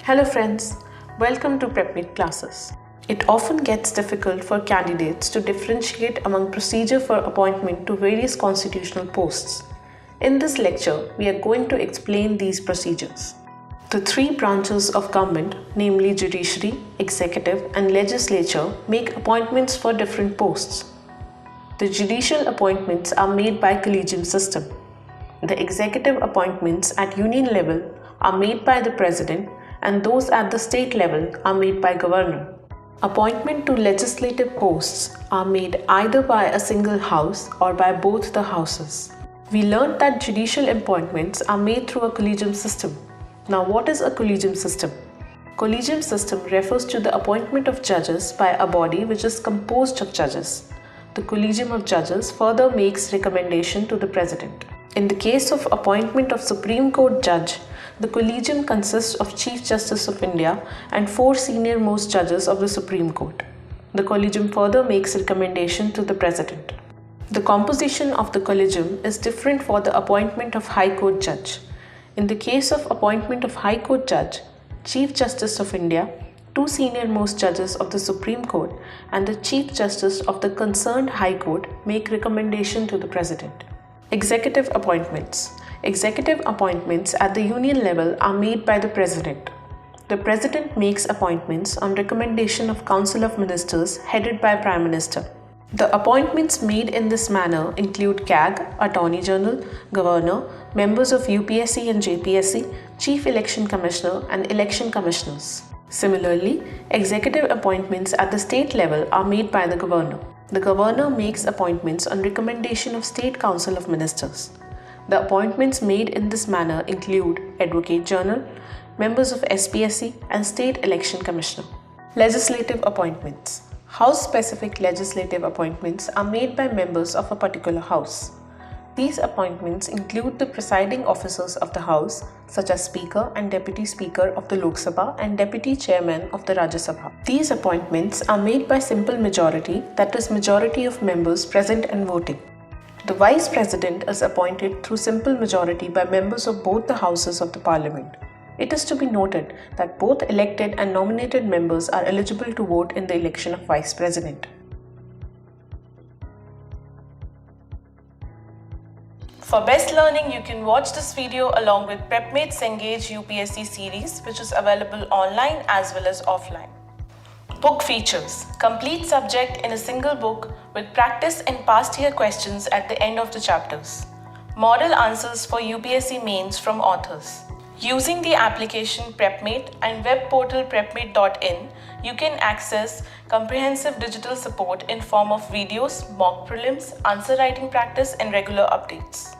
Hello friends, welcome to PrepMate classes. It often gets difficult for candidates to differentiate among procedure for appointment to various constitutional posts. In this lecture, we are going to explain these procedures. The three branches of government, namely judiciary, executive and legislature, make appointments for different posts. The judicial appointments are made by collegium system. The executive appointments at union level are made by the president and those at the state level are made by governor. Appointment to legislative posts are made either by a single house or by both the houses. We learned that judicial appointments are made through a collegium system. Now what is a collegium system? Collegium system refers to the appointment of judges by a body which is composed of judges. The Collegium of Judges further makes recommendation to the President. In the case of appointment of Supreme Court judge, the Collegium consists of Chief Justice of India and 4 senior-most judges of the Supreme Court. The Collegium further makes recommendation to the President. The composition of the Collegium is different for the appointment of High Court judge. In the case of appointment of High Court judge, Chief Justice of India, 2 senior-most judges of the Supreme Court and the Chief Justice of the concerned High Court make recommendation to the President. Executive appointments. Executive appointments at the union level are made by the President. The President makes appointments on recommendation of Council of Ministers headed by Prime Minister. The appointments made in this manner include CAG, Attorney General, Governor, members of UPSC and JPSC, Chief Election Commissioner and Election Commissioners. Similarly, executive appointments at the state level are made by the Governor. The Governor makes appointments on recommendation of State Council of Ministers. The appointments made in this manner include Advocate General, members of SPSC and State Election Commissioner. Legislative appointments. House-specific legislative appointments are made by members of a particular house. These appointments include the presiding officers of the House, such as Speaker and Deputy Speaker of the Lok Sabha and Deputy Chairman of the Rajya Sabha. These appointments are made by simple majority, that is, majority of members present and voting. The Vice President is appointed through simple majority by members of both the houses of the Parliament. It is to be noted that both elected and nominated members are eligible to vote in the election of Vice President. For best learning, you can watch this video along with PrepMate's Engage UPSC series, which is available online as well as offline. Book features. Complete subject in a single book with practice and past year questions at the end of the chapters. Model answers for UPSC mains from authors. Using the application PrepMate and web portal prepmate.in, you can access comprehensive digital support in form of videos, mock prelims, answer writing practice and regular updates.